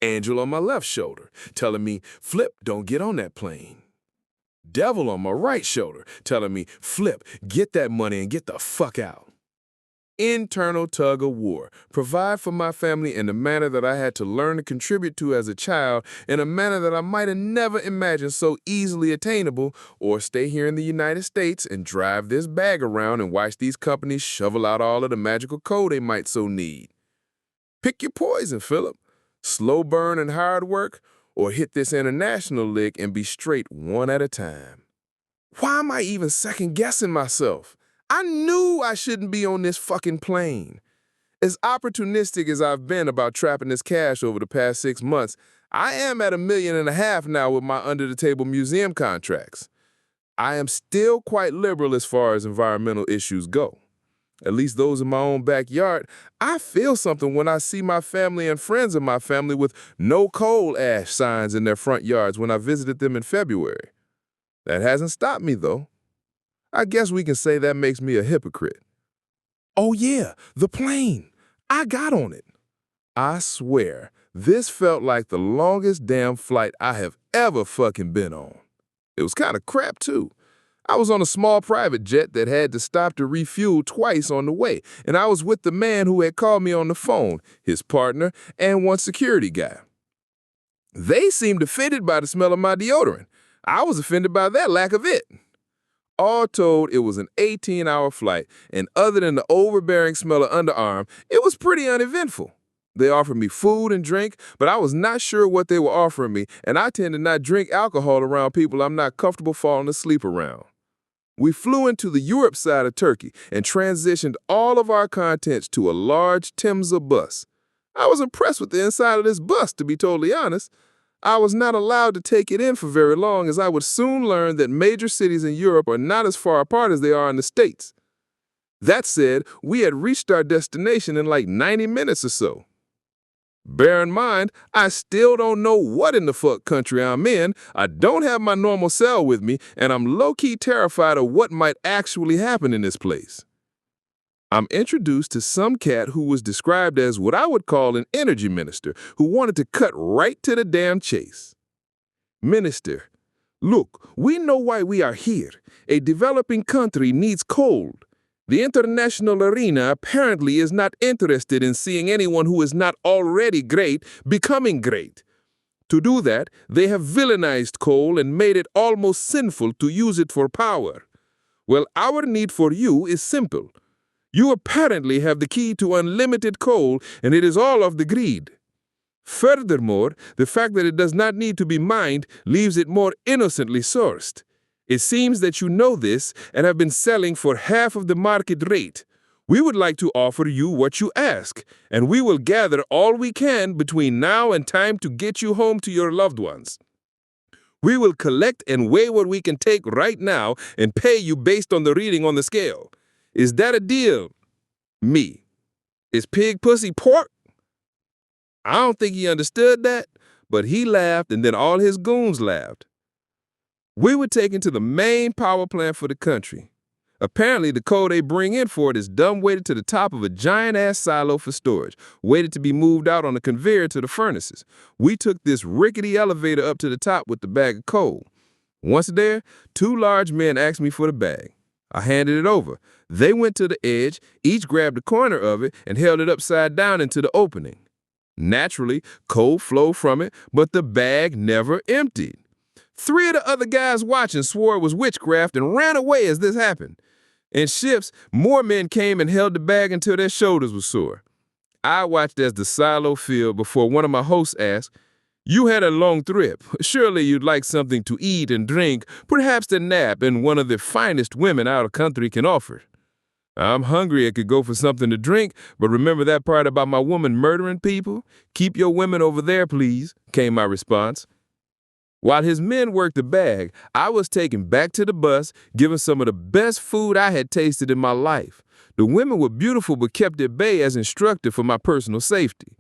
Angel on my left shoulder, telling me, Phlip, don't get on that plane. Devil on my right shoulder, telling me, Phlip, get that money and get the fuck out. Internal tug of war, provide for my family in a manner that I had to learn to contribute to as a child, in a manner that I might have never imagined so easily attainable, or stay here in the United States and drive this bag around and watch these companies shovel out all of the magical coal they might so need. Pick your poison, Phlip. Slow burn and hard work, or hit this international lick and be straight one at a time. Why am I even second-guessing myself? I knew I shouldn't be on this fucking plane. As opportunistic as I've been about trapping this cash over the past 6 months, I am at $1.5 million now with my under-the-table museum contracts. I am still quite liberal as far as environmental issues go. At least those in my own backyard. I feel something when I see my family and friends of my family with no coal ash signs in their front yards when I visited them in February. That hasn't stopped me, though. I guess we can say that makes me a hypocrite. Oh yeah, the plane. I got on it. I swear, this felt like the longest damn flight I have ever fucking been on. It was kind of crap, too. I was on a small private jet that had to stop to refuel twice on the way, and I was with the man who had called me on the phone, his partner, and one security guy. They seemed offended by the smell of my deodorant. I was offended by that lack of it. All told, it was an 18-hour flight, and other than the overbearing smell of underarm, it was pretty uneventful. They offered me food and drink, but I was not sure what they were offering me, and I tend to not drink alcohol around people I'm not comfortable falling asleep around. We flew into the Europe side of Turkey and transitioned all of our contents to a large Timza bus. I was impressed with the inside of this bus, to be totally honest. I was not allowed to take it in for very long, as I would soon learn that major cities in Europe are not as far apart as they are in the States. That said, we had reached our destination in like 90 minutes or so. Bear in mind, I still don't know what in the fuck country I'm in, I don't have my normal cell with me, and I'm low-key terrified of what might actually happen in this place. I'm introduced to some cat who was described as what I would call an energy minister, who wanted to cut right to the damn chase. Minister, look, we know why we are here. A developing country needs coal. The international arena apparently is not interested in seeing anyone who is not already great becoming great. To do that, they have villainized coal and made it almost sinful to use it for power. Well, our need for you is simple. You apparently have the key to unlimited coal, and it is all of the greed. Furthermore, the fact that it does not need to be mined leaves it more innocently sourced. It seems that you know this and have been selling for half of the market rate. We would like to offer you what you ask, and we will gather all we can between now and time to get you home to your loved ones. We will collect and weigh what we can take right now and pay you based on the reading on the scale. Is that a deal? Me. Is pig pussy pork? I don't think he understood that, but he laughed and then all his goons laughed. We were taken to the main power plant for the country. Apparently, the coal they bring in for it is dumb-weighted to the top of a giant-ass silo for storage, waited to be moved out on a conveyor to the furnaces. We took this rickety elevator up to the top with the bag of coal. Once there, 2 large men asked me for the bag. I handed it over. They went to the edge, each grabbed a corner of it, and held it upside down into the opening. Naturally, coal flowed from it, but the bag never emptied. 3 of the other guys watching swore it was witchcraft and ran away as this happened. In shifts, more men came and held the bag until their shoulders were sore. I watched as the silo filled before one of my hosts asked, "You had a long trip. Surely you'd like something to eat and drink, perhaps a nap in one of the finest women our country can offer." "I'm hungry. I could go for something to drink, but remember that part about my woman murdering people? Keep your women over there, please," came my response. While his men worked the bag, I was taken back to the bus, given some of the best food I had tasted in my life. The women were beautiful but kept at bay as instructed for my personal safety.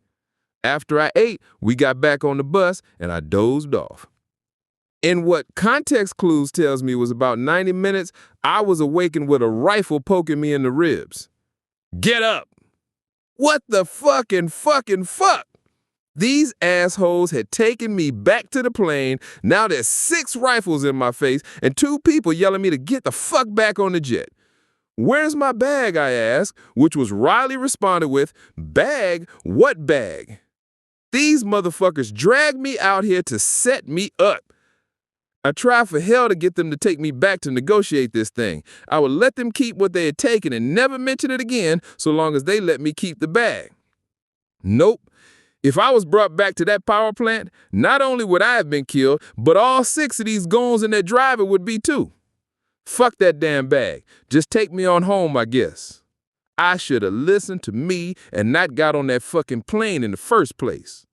After I ate, we got back on the bus and I dozed off. In what context clues tells me was about 90 minutes, I was awakened with a rifle poking me in the ribs. "Get up!" What the fuck? These assholes had taken me back to the plane. Now there's 6 rifles in my face and 2 people yelling me to get the fuck back on the jet. Where's my bag, I asked, which was Riley responded with, bag? What bag? These motherfuckers dragged me out here to set me up. I tried for hell to get them to take me back to negotiate this thing. I would let them keep what they had taken and never mention it again so long as they let me keep the bag. Nope. If I was brought back to that power plant, not only would I have been killed, but all 6 of these goons and their driver would be too. Fuck that damn bag. Just take me on home, I guess. I should have listened to me and not got on that fucking plane in the first place.